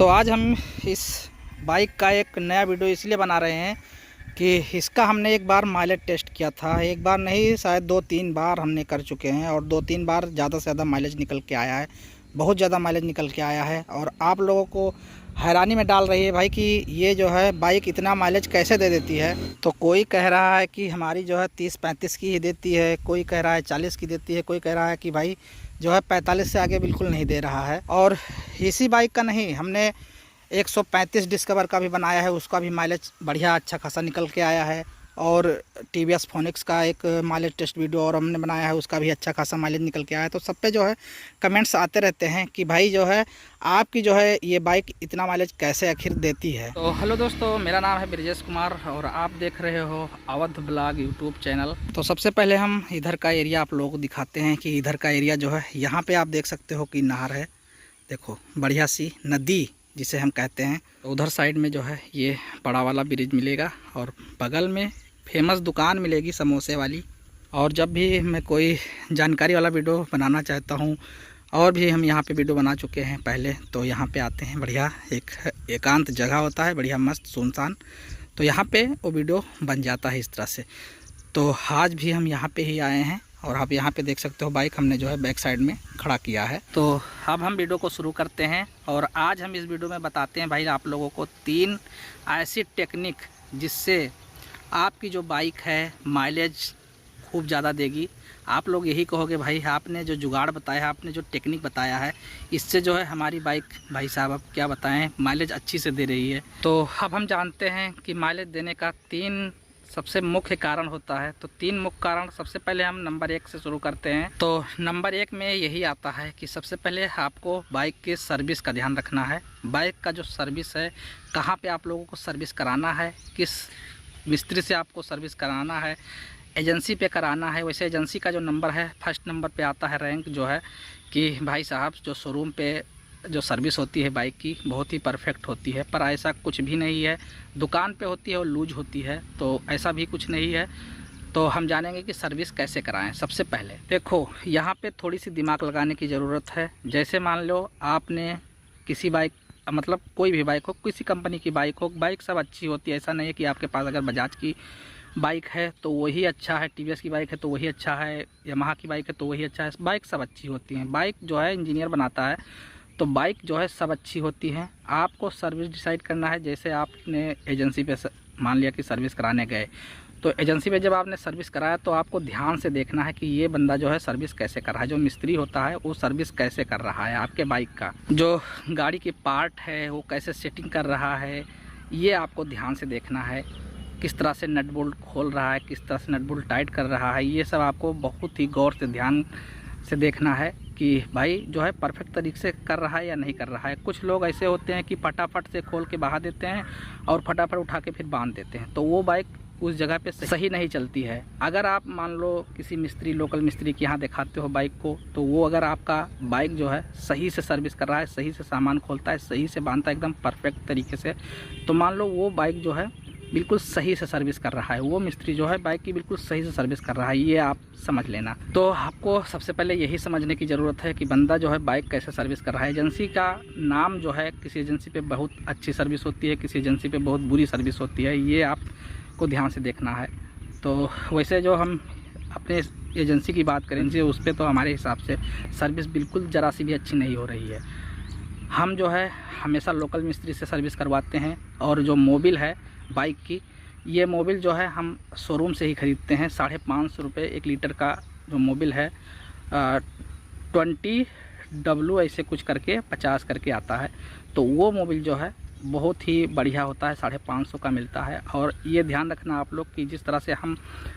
तो आज हम इस बाइक का एक नया वीडियो इसलिए बना रहे हैं कि इसका हमने एक बार माइलेज टेस्ट किया था। एक बार नहीं, शायद 2-3 बार हमने कर चुके हैं और 2-3 बार ज़्यादा से ज़्यादा माइलेज निकल के आया है। बहुत ज़्यादा माइलेज निकल के आया है और आप लोगों को हैरानी में डाल रही है भाई कि ये जो है बाइक इतना माइलेज कैसे दे देती है। तो कोई कह रहा है कि हमारी जो है 30-35 की ही देती है, कोई कह रहा है 40 की देती है, कोई कह रहा है कि भाई जो है 45 से आगे बिल्कुल नहीं दे रहा है। और इसी बाइक का नहीं, हमने 135 डिस्कवर का भी बनाया है, उसका भी माइलेज बढ़िया अच्छा खासा निकल के आया है। और TVS फोनिक्स का एक माइलेज टेस्ट वीडियो और हमने बनाया है, उसका भी अच्छा खासा माइलेज निकल के आया है। तो सब पे जो है कमेंट्स आते रहते हैं कि भाई जो है आपकी जो है ये बाइक इतना माइलेज कैसे आखिर देती है। तो हेलो दोस्तों, मेरा नाम है ब्रिजेश कुमार और आप देख रहे हो अवध ब्लॉग यूट्यूब चैनल। तो सबसे पहले हम इधर का एरिया आप लोगों को दिखाते हैं कि इधर का एरिया जो है, यहाँ पर आप देख सकते हो कि नहर है। देखो बढ़िया सी नदी जिसे हम कहते हैं। तो उधर साइड में जो है ये बड़ा वाला ब्रिज मिलेगा और बगल में फेमस दुकान मिलेगी समोसे वाली। और जब भी मैं कोई जानकारी वाला वीडियो बनाना चाहता हूँ, और भी हम यहाँ पे वीडियो बना चुके हैं पहले, तो यहाँ पे आते हैं। बढ़िया एक एकांत जगह होता है, बढ़िया मस्त सुनसान, तो यहाँ पे वो वीडियो बन जाता है इस तरह से। तो आज भी हम यहाँ पे ही आए हैं और आप यहाँ पे देख सकते हो बाइक हमने जो है बैक साइड में खड़ा किया है। तो अब हम वीडियो को शुरू करते हैं और आज हम इस वीडियो में बताते हैं भाई आप लोगों को 3 ऐसी टेक्निक जिससे आपकी जो बाइक है माइलेज खूब ज़्यादा देगी। आप लोग यही कहोगे भाई आपने जो जुगाड़ बताया है, आपने जो टेक्निक बताया है, इससे जो है हमारी बाइक भाई साहब अब क्या बताएं माइलेज अच्छी से दे रही है। तो अब हम जानते हैं कि माइलेज देने का 3 सबसे मुख्य कारण होता है। तो 3 मुख्य कारण, सबसे पहले हम नंबर 1 से शुरू करते हैं। तो नंबर 1 में यही आता है कि सबसे पहले आपको बाइक के सर्विस का ध्यान रखना है। बाइक का जो सर्विस है, कहाँ पे आप लोगों को सर्विस कराना है, किस मिस्त्री से आपको सर्विस कराना है, एजेंसी पे कराना है। वैसे एजेंसी का जो नंबर है, फर्स्ट नंबर पे आता है रैंक जो है कि भाई साहब जो शोरूम पे जो सर्विस होती है बाइक की बहुत ही परफेक्ट होती है। पर ऐसा कुछ भी नहीं है, दुकान पे होती है और लूज होती है, तो ऐसा भी कुछ नहीं है। तो हम जानेंगे कि सर्विस कैसे कराएं। सबसे पहले देखो यहाँ पे थोड़ी सी दिमाग लगाने की ज़रूरत है। जैसे मान लो आपने किसी बाइक, मतलब कोई भी बाइक हो, किसी कंपनी की बाइक हो, बाइक सब अच्छी होती है। ऐसा नहीं है कि आपके पास अगर बजाज की बाइक है तो वही अच्छा है, TVS की बाइक है तो वही अच्छा है, यामाहा की बाइक है तो वही अच्छा है। बाइक सब अच्छी होती हैं। बाइक जो है इंजीनियर बनाता है, तो बाइक जो है सब अच्छी होती हैं। आपको सर्विस डिसाइड करना है। जैसे आपने एजेंसी पे मान लिया कि सर्विस कराने गए, तो एजेंसी पे जब आपने सर्विस कराया तो आपको ध्यान से देखना है कि ये बंदा जो है सर्विस कैसे कर रहा है। जो मिस्त्री होता है वो सर्विस कैसे कर रहा है, आपके बाइक का जो गाड़ी की पार्ट है वो कैसे सेटिंग कर रहा है, ये आपको ध्यान से देखना है। किस तरह से नट बोल्ट खोल रहा है, किस तरह से नट बोल्ट टाइट कर रहा है, ये सब आपको बहुत ही गौर से ध्यान से देखना है कि भाई जो है परफेक्ट तरीके से कर रहा है या नहीं कर रहा है। कुछ लोग ऐसे होते हैं कि फटाफट से खोल के बहा देते हैं और फटाफट उठा के फिर बांध देते हैं, तो वो बाइक उस जगह पे सही नहीं चलती है। अगर आप मान लो किसी मिस्त्री, लोकल मिस्त्री के यहाँ दिखाते हो बाइक को, तो वो अगर आपका बाइक जो है सही से सर्विस कर रहा है, सही से सामान खोलता है, सही से बांधता है एकदम परफेक्ट तरीके से, तो मान लो वो बाइक जो है बिल्कुल सही से सर्विस कर रहा है। वो मिस्त्री जो है बाइक की बिल्कुल सही से सर्विस कर रहा है, ये आप समझ लेना। तो आपको सबसे पहले यही समझने की ज़रूरत है कि बंदा जो है बाइक कैसे सर्विस कर रहा है। एजेंसी का नाम जो है, किसी एजेंसी पे बहुत अच्छी सर्विस होती है, किसी एजेंसी पे बहुत बुरी सर्विस होती है, ये आपको ध्यान से देखना है। तो वैसे जो हम अपने एजेंसी की बात करेंगे, उस पर तो हमारे हिसाब से सर्विस बिल्कुल ज़रा सी भी अच्छी नहीं हो रही है। हम जो है हमेशा लोकल मिस्त्री से सर्विस करवाते हैं। और जो मोबिल है बाइक की, ये मोबिल जो है हम शोरूम से ही ख़रीदते हैं। 550 रुपये 1 लीटर का जो मोबिल है, 20W ऐसे कुछ करके 50 करके आता है। तो वो मोबिल जो है बहुत ही बढ़िया होता है, 550 का मिलता है। और ये ध्यान रखना आप लोग कि जिस तरह से हम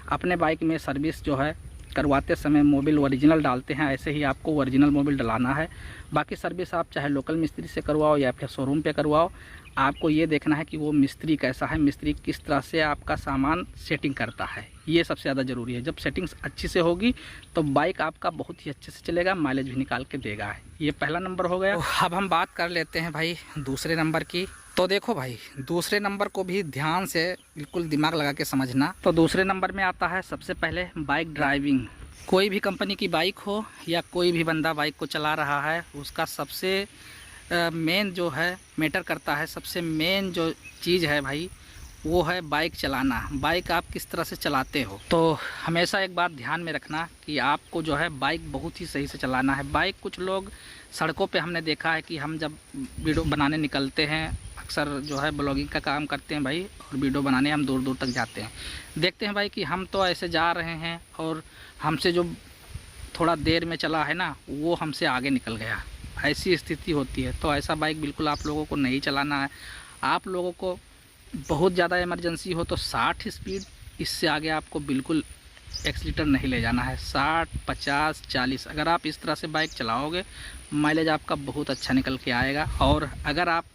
अपने बाइक में सर्विस जो है करवाते समय मोबिल ओरिजिनल डालते हैं, ऐसे ही आपको ओरिजिनल मोबिल डलाना है। बाकी सर्विस आप चाहे लोकल मिस्त्री से करवाओ या फिर शोरूम पे करवाओ, आपको ये देखना है कि वो मिस्त्री कैसा है, मिस्त्री किस तरह से आपका सामान सेटिंग करता है, ये सबसे ज़्यादा ज़रूरी है। जब सेटिंग्स अच्छी से होगी तो बाइक आपका बहुत ही अच्छे से चलेगा, माइलेज भी निकाल के देगा। ये पहला नंबर हो गया। तो अब हम बात कर लेते हैं भाई दूसरे नंबर की। तो देखो भाई दूसरे नंबर को भी ध्यान से बिल्कुल दिमाग लगा के समझना। तो दूसरे नंबर में आता है सबसे पहले बाइक ड्राइविंग। कोई भी कंपनी की बाइक हो या कोई भी बंदा बाइक को चला रहा है, उसका सबसे मेन जो है मैटर करता है, सबसे मेन जो चीज़ है भाई वो है बाइक चलाना। बाइक आप किस तरह से चलाते हो। तो हमेशा एक बात ध्यान में रखना कि आपको जो है बाइक बहुत ही सही से चलाना है। बाइक कुछ लोग सड़कों पे हमने देखा है कि हम जब वीडियो बनाने निकलते हैं, अक्सर जो है ब्लॉगिंग का काम करते हैं भाई, और वीडियो बनाने हम दूर दूर तक जाते हैं, देखते हैं भाई कि हम तो ऐसे जा रहे हैं और हमसे जो थोड़ा देर में चला है ना वो हमसे आगे निकल गया, ऐसी स्थिति होती है। तो ऐसा बाइक बिल्कुल आप लोगों को नहीं चलाना है। आप लोगों को बहुत ज़्यादा इमरजेंसी हो तो 60 स्पीड, इससे आगे आपको बिल्कुल एक्सीटर नहीं ले जाना है। 60, 50, 40 अगर आप इस तरह से बाइक चलाओगे माइलेज आपका बहुत अच्छा निकल के आएगा। और अगर आप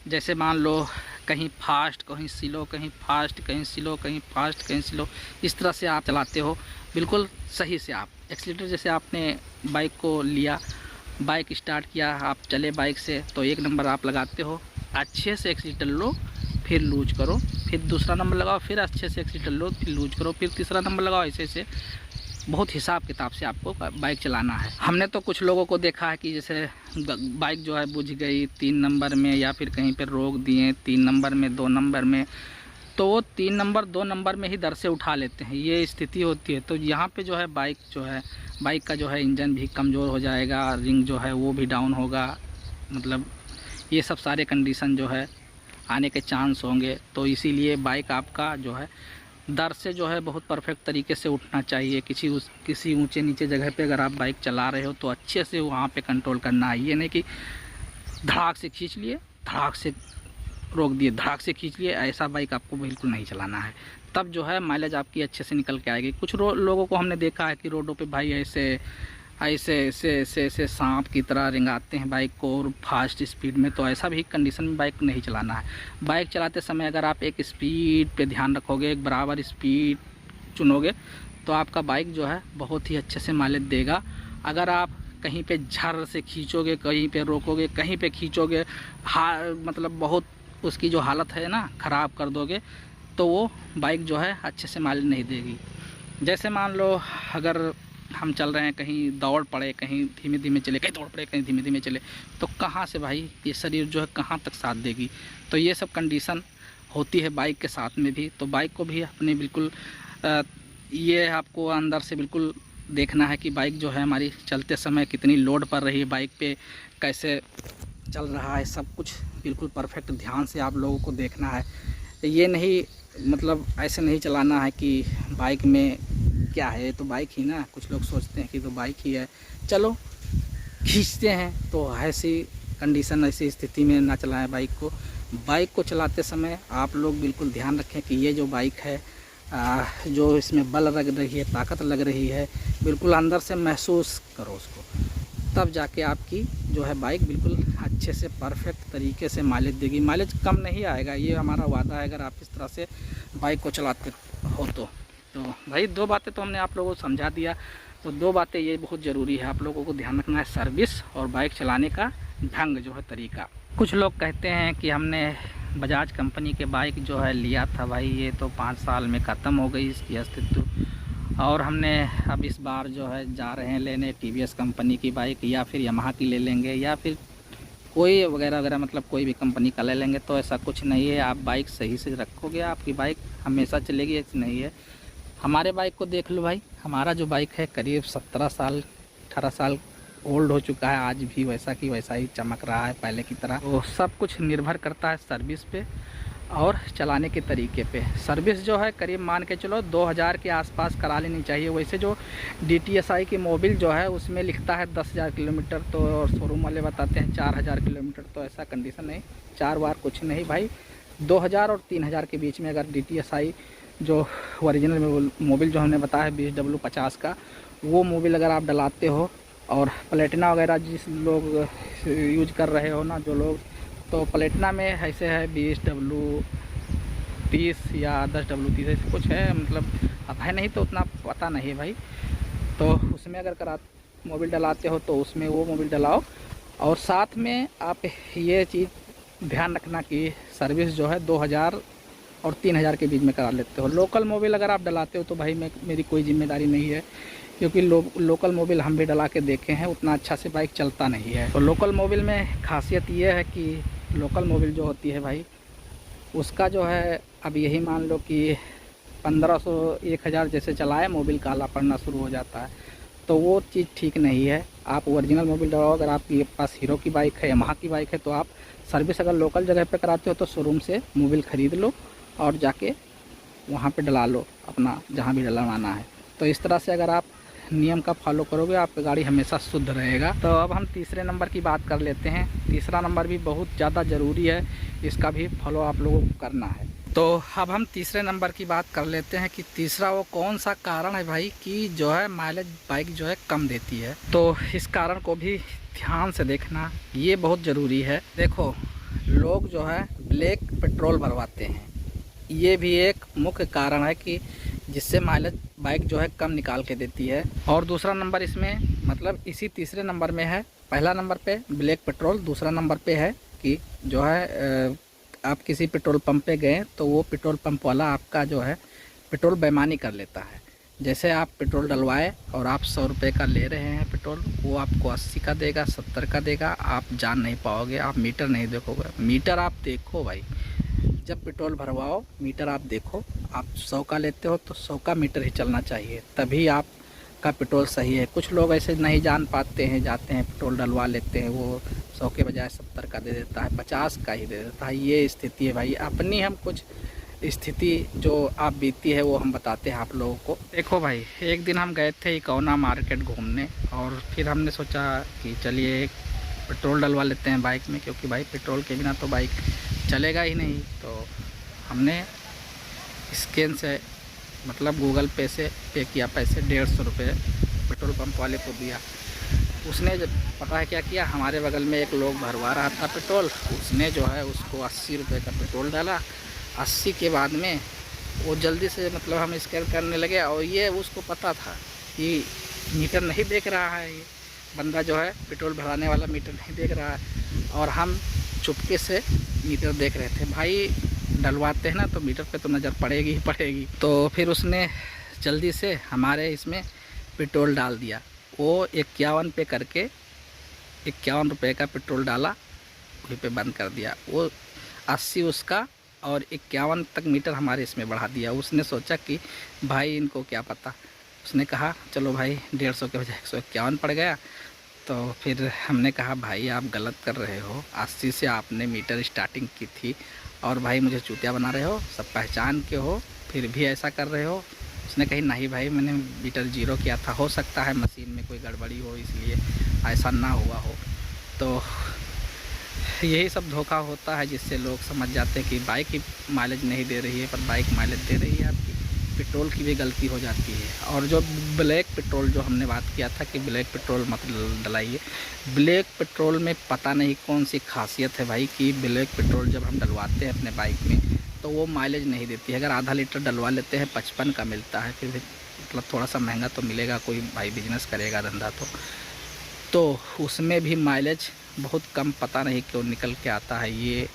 जैसे मान लो कहीं फास्ट कहीं स्लो, कहीं फास्ट कहीं स्लो, कहीं फास्ट कहीं स्लो, इस तरह से आप चलाते हो बिल्कुल सही से, आप एक्सीटर जैसे आपने बाइक को लिया, बाइक स्टार्ट किया, आप चले बाइक से तो 1 नंबर आप लगाते हो, अच्छे से एक्सीटर लो, फिर लूज करो, फिर दूसरा नंबर लगाओ, फिर अच्छे से एक्सीटर लो, फिर लूज करो, फिर तीसरा नंबर लगाओ। ऐसे ऐसे बहुत हिसाब किताब से आपको बाइक चलाना है। हमने तो कुछ लोगों को देखा है कि जैसे बाइक जो है बुझ गई 3 नंबर में, या फिर कहीं पर रोक दिए 3 नंबर में, 2 नंबर में, तो वो 3 नंबर 2 नंबर में ही दर से उठा लेते हैं, ये स्थिति होती है। तो यहाँ पे जो है बाइक का जो है इंजन भी कमज़ोर हो जाएगा, रिंग जो है वो भी डाउन होगा, मतलब ये सब सारे कंडीशन जो है आने के चांस होंगे। तो इसीलिए बाइक आपका जो है दर से जो है बहुत परफेक्ट तरीके से उठना चाहिए। किसी ऊंचे नीचे जगह पे अगर आप बाइक चला रहे हो तो अच्छे से वहाँ पे कंट्रोल करना है। ये नहीं कि धड़ाक से खींच लिए, धड़ाक से रोक दिए, धड़ाक से खींच लिए, ऐसा बाइक आपको बिल्कुल नहीं चलाना है। तब जो है माइलेज आपकी अच्छे से निकल के आएगी। कुछ लोगों को हमने देखा है कि रोडों पे भाई ऐसे सांप की तरह रिंगाते हैं बाइक को और फास्ट स्पीड में, तो ऐसा भी कंडीशन में बाइक नहीं चलाना है। बाइक चलाते समय अगर आप एक स्पीड पे ध्यान रखोगे, एक बराबर स्पीड चुनोगे, तो आपका बाइक जो है बहुत ही अच्छे से माइलेज देगा। अगर आप कहीं पे झर से खींचोगे, कहीं पे रोकोगे, कहीं पे खींचोगे, मतलब बहुत उसकी जो हालत है ना ख़राब कर दोगे, तो वो बाइक जो है अच्छे से माइलेज नहीं देगी। जैसे मान लो अगर हम चल रहे हैं, कहीं दौड़ पड़े, कहीं धीमे धीमे चले, कहीं दौड़ पड़े, कहीं धीमे धीमे चले, तो कहाँ से भाई ये शरीर जो है कहाँ तक साथ देगी। तो ये सब कंडीशन होती है बाइक के साथ में भी। तो बाइक को भी अपने बिल्कुल ये आपको अंदर से बिल्कुल देखना है कि बाइक जो है हमारी चलते समय कितनी लोड पड़ रही है, बाइक पे कैसे चल रहा है, सब कुछ बिल्कुल परफेक्ट ध्यान से आप लोगों को देखना है। ये नहीं मतलब ऐसे नहीं चलाना है कि बाइक में क्या है, तो बाइक ही ना, कुछ लोग सोचते हैं कि तो बाइक ही है, चलो खींचते हैं। तो ऐसी कंडीशन, ऐसी स्थिति में ना चलाएं बाइक को। बाइक को चलाते समय आप लोग बिल्कुल ध्यान रखें कि ये जो बाइक है जो इसमें बल लग रही है, ताकत लग रही है, बिल्कुल अंदर से महसूस करो उसको, तब जाके आपकी जो है बाइक बिल्कुल अच्छे से परफेक्ट तरीके से माइलेज देगी। माइलेज कम नहीं आएगा, ये हमारा वादा है अगर आप इस तरह से बाइक को चलाते हो तो। भाई 2 बातें तो हमने आप लोगों को समझा दिया, तो 2 बातें ये बहुत ज़रूरी है आप लोगों को ध्यान रखना है, सर्विस और बाइक चलाने का ढंग जो है, तरीका। कुछ लोग कहते हैं कि हमने बजाज कंपनी के बाइक जो है लिया था भाई, ये तो 5 साल में ख़त्म हो गई इसकी अस्तित्व, और हमने अब इस बार जो है जा रहे हैं लेने टीवीएस कंपनी की बाइक, या फिर यामाहा की ले लेंगे, या फिर कोई वगैरह वगैरह, मतलब कोई भी कंपनी का ले लेंगे। तो ऐसा कुछ नहीं है, आप बाइक सही से रखोगे आपकी बाइक हमेशा चलेगी, ऐसी नहीं है। हमारे बाइक को देख लो भाई, हमारा जो बाइक है करीब 17 साल 18 साल ओल्ड हो चुका है, आज भी वैसा की वैसा ही चमक रहा है पहले की तरह। तो सब कुछ निर्भर करता है सर्विस पे और चलाने के तरीके पे। सर्विस जो है करीब मान के चलो 2000 के आसपास करा लेनी चाहिए। वैसे जो DTSI की मोबिल जो है उसमें लिखता है 10,000 किलोमीटर, तो और शोरूम वाले बताते हैं 4000 किलोमीटर, तो ऐसा कंडीशन नहीं, 4 बार कुछ नहीं भाई, 2000 और 3000 के बीच में अगर DTSI जो ओरिजिनल मोबिल जो हमने बताया 20W50 का, वो मोबिल अगर आप डलाते हो, और प्लेटिना वगैरह जिस लोग यूज कर रहे हो ना जो लोग, तो प्लेटिना में ऐसे है 20W30 या 10W30 ऐसे कुछ है, मतलब अब है नहीं तो उतना पता नहीं है भाई। तो उसमें अगर मोबिल डलाते हो तो उसमें वो मोबिल डलाओ, और साथ में आप ये चीज़ ध्यान रखना कि सर्विस जो है 2000 और 3000 के बीच में करा लेते हो। लोकल मोबिल अगर आप डलाते हो तो भाई मेरी कोई जिम्मेदारी नहीं है क्योंकि लोकल मोबिल हम भी डला के देखे हैं, उतना अच्छा से बाइक चलता नहीं है। तो लोकल मोबिल में खासियत ये है कि लोकल मोबिल जो होती है भाई, उसका जो है, अब यही मान लो कि 1500 1000 जैसे चलाए मोबिल काला पड़ना शुरू हो जाता है, तो वो चीज़ ठीक नहीं है। आप ओरिजिनल मोबिल डलाओ। अगर आपके पास हीरो की बाइक है, यामाहा की बाइक है, तो आप सर्विस अगर लोकल जगह पे कराते हो तो शोरूम से मोबिल ख़रीद लो और जाके वहाँ पे डला लो अपना, जहाँ भी डलवाना है। तो इस तरह से अगर आप नियम का फॉलो करोगे, आपका गाड़ी हमेशा शुद्ध रहेगा। तो अब हम तीसरे नंबर की बात कर लेते हैं। तीसरा नंबर भी बहुत ज़्यादा ज़रूरी है, इसका भी फॉलो आप लोगों को करना है। तो अब हम तीसरे नंबर की बात कर लेते हैं कि तीसरा वो कौन सा कारण है भाई कि जो है माइलेज बाइक जो है कम देती है। तो इस कारण को भी ध्यान से देखना, ये बहुत ज़रूरी है। देखो, लोग जो है ब्लैक पेट्रोल भरवाते हैं, ये भी एक मुख्य कारण है कि जिससे माइलेज बाइक जो है कम निकाल के देती है। और दूसरा नंबर इसमें, मतलब इसी तीसरे नंबर में है, पहला नंबर पे ब्लैक पेट्रोल, दूसरा नंबर पे है कि जो है आप किसी पेट्रोल पंप पे गए तो वो पेट्रोल पंप वाला आपका जो है पेट्रोल बेईमानी कर लेता है। जैसे आप पेट्रोल डलवाए और आप 100 रुपये का ले रहे हैं पेट्रोल, वो आपको 80 का देगा, 70 का देगा, आप जान नहीं पाओगे। आप मीटर नहीं देखोगे, मीटर आप देखो भाई, जब पेट्रोल भरवाओ मीटर आप देखो। आप 100 का लेते हो तो 100 का मीटर ही चलना चाहिए, तभी आपका पेट्रोल सही है। कुछ लोग ऐसे नहीं जान पाते हैं, जाते हैं पेट्रोल डलवा लेते हैं, वो 100 के बजाय 70 का दे देता है, 50 का ही दे देता है। ये स्थिति है भाई। अपनी हम कुछ स्थिति जो आप बीती है वो हम बताते हैं आप लोगों को। देखो भाई, एक दिन हम गए थे इकोना मार्केट घूमने, और फिर हमने सोचा कि चलिए पेट्रोल डलवा लेते हैं बाइक में, क्योंकि भाई पेट्रोल के बिना तो बाइक चलेगा ही नहीं। तो हमने स्कैन से, मतलब गूगल पे से पे किया पैसे, 150 रुपये पेट्रोल पंप वाले को दिया। उसने जब पता है क्या किया, हमारे बगल में एक लोग भरवा रहा था पेट्रोल, उसने जो है उसको 80 रुपये का पेट्रोल डाला। 80 के बाद में वो जल्दी से, मतलब हम स्कैन करने लगे, और ये उसको पता था कि मीटर नहीं देख रहा है, ये बंदा जो है पेट्रोल भराने वाला मीटर नहीं देख रहा है, और हम चुपके से मीटर देख रहे थे। भाई डलवाते हैं ना तो मीटर पे तो नज़र पड़ेगी ही पड़ेगी। तो फिर उसने जल्दी से हमारे इसमें पेट्रोल डाल दिया। वो 51 पे करके 51 रुपये का पेट्रोल डाला, वहीं पे बंद कर दिया। वो 80 उसका और 51 तक मीटर हमारे इसमें बढ़ा दिया। उसने सोचा कि भाई इनको क्या पता, उसने कहा चलो भाई 150 के बजाय 151 पड़ गया। तो फिर हमने कहा भाई आप गलत कर रहे हो, 80 से आपने मीटर स्टार्टिंग की थी, और भाई मुझे चूतिया बना रहे हो, सब पहचान के हो, फिर भी ऐसा कर रहे हो। उसने कही नहीं भाई, मैंने मीटर ज़ीरो किया था, हो सकता है मशीन में कोई गड़बड़ी हो इसलिए ऐसा ना हुआ हो। तो यही सब धोखा होता है, जिससे लोग समझ जाते हैं कि बाइक ही माइलेज नहीं दे रही है, पर बाइक माइलेज दे रही है आपकी। पेट्रोल की भी गलती हो जाती है। और जो ब्लैक पेट्रोल, जो हमने बात किया था कि ब्लैक पेट्रोल मत डलाइए, ब्लैक पेट्रोल में पता नहीं कौन सी खासियत है भाई कि ब्लैक पेट्रोल जब हम डलवाते हैं अपने बाइक में तो वो माइलेज नहीं देती है। अगर आधा लीटर डलवा लेते हैं 55 का मिलता है, फिर भी मतलब थोड़ा सा महंगा तो मिलेगा, कोई भाई बिजनेस करेगा धंधा तो उसमें भी माइलेज बहुत कम, पता नहीं क्यों निकल के आता है। ये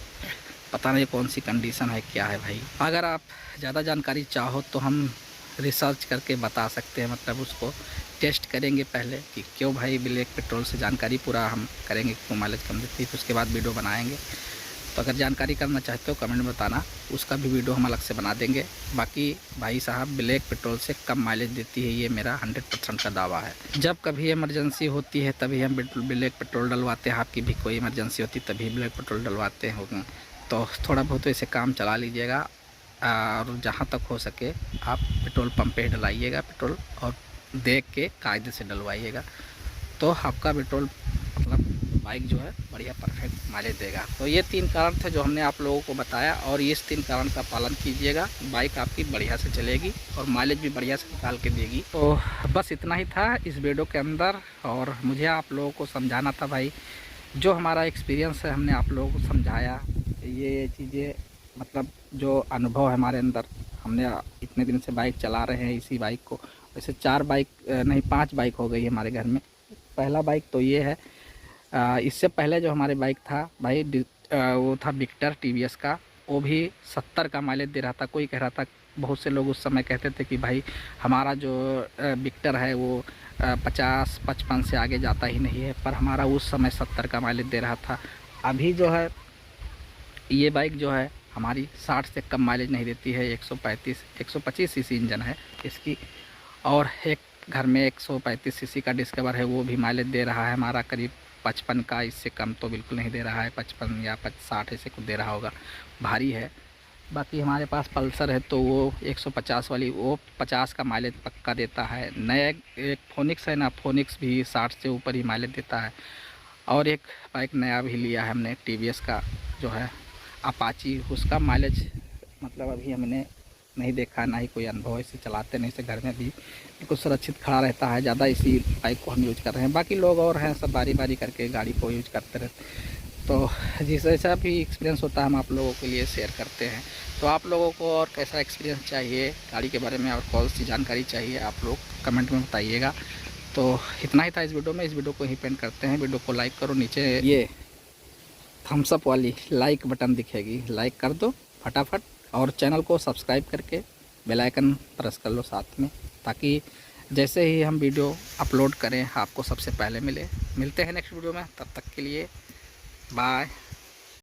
पता नहीं कौन सी कंडीशन है, क्या है भाई। अगर आप ज़्यादा जानकारी चाहो तो हम रिसर्च करके बता सकते हैं, मतलब उसको टेस्ट करेंगे पहले कि क्यों भाई ब्लैक पेट्रोल से जानकारी पूरा हम करेंगे, क्यों माइलेज कम देती है, फिर उसके बाद वीडियो बनाएंगे। तो अगर जानकारी करना चाहते हो कमेंट में बताना, उसका भी वीडियो हम अलग से बना देंगे। बाकी भाई साहब ब्लैक पेट्रोल से कम माइलेज देती है, ये मेरा 100% का दावा है। जब कभी इमरजेंसी होती है तभी हम ब्लैक पेट्रोल डलवाते हैं, आपकी भी कोई इमरजेंसी होती तभी ब्लैक पेट्रोल डलवाते हैं। तो थोड़ा बहुत ऐसे काम चला लीजिएगा, और जहाँ तक हो सके आप पेट्रोल पंप पे डलाइएगा पेट्रोल, और देख के कायदे से डलवाइएगा, तो आपका पेट्रोल मतलब बाइक जो है बढ़िया परफेक्ट माइलेज देगा। तो ये 3 कारण थे जो हमने आप लोगों को बताया, और ये 3 कारण का पालन कीजिएगा, बाइक आपकी बढ़िया से चलेगी और माइलेज भी बढ़िया से निकाल के देगी। तो बस इतना ही था इस वीडियो के अंदर, और मुझे आप लोगों को समझाना था भाई, जो हमारा एक्सपीरियंस है हमने आप लोगों को समझाया। ये चीज़ें मतलब जो अनुभव है हमारे अंदर, हमने इतने दिन से बाइक चला रहे हैं इसी बाइक को। वैसे 4 बाइक नहीं 5 बाइक हो गई है हमारे घर में। पहला बाइक तो ये है, इससे पहले जो हमारे बाइक था भाई वो था विक्टर TVS का, वो भी 70 का माइलेज दे रहा था। कोई कह रहा था बहुत से लोग उस समय कहते थे कि भाई हमारा जो विक्टर है वो 50-55 से आगे जाता ही नहीं है, पर हमारा उस समय 70 का माइलेज दे रहा था। अभी जो है ये बाइक जो है हमारी 60 से कम माइलेज नहीं देती है। 125 सीसी इंजन है इसकी, और एक घर में 135 सीसी का डिस्कवर है, वो भी माइलेज दे रहा है हमारा करीब 55 का। इससे कम तो बिल्कुल नहीं दे रहा है, 55 या 60 ऐसे कुछ दे रहा होगा, भारी है। बाकी हमारे पास पल्सर है तो वो 150 वाली, वो 50 का माइलेज पक्का देता है। नया एक फोनिक्स है ना, फोनिक्स भी 60 से ऊपर ही माइलेज देता है। और एक बाइक नया भी लिया है हमने टीवीएस का जो है अपाची, उसका माइलेज मतलब अभी हमने नहीं देखा, ना ही कोई अनुभव, इसे चलाते नहीं, इसे घर में भी बिल्कुल सुरक्षित खड़ा रहता है। ज़्यादा इसी बाइक को हम यूज कर रहे हैं। बाकी लोग और हैं सब बारी बारी करके गाड़ी को यूज करते रहते, तो जिस जैसा भी एक्सपीरियंस होता है हम आप लोगों के लिए शेयर करते हैं। तो आप लोगों को और कैसा एक्सपीरियंस चाहिए गाड़ी के बारे में और कौन सी जानकारी चाहिए आप लोग कमेंट में बताइएगा। तो इतना ही था इस वीडियो में, इस वीडियो को ही पेंट करते हैं। वीडियो को लाइक करो, नीचे ये थम्स अप वाली लाइक बटन दिखेगी, लाइक कर दो फटाफट, और चैनल को सब्सक्राइब करके बेल आइकन प्रेस कर लो साथ में, ताकि जैसे ही हम वीडियो अपलोड करें आपको सबसे पहले मिले। मिलते हैं नेक्स्ट वीडियो में, तब तक के लिए बाय।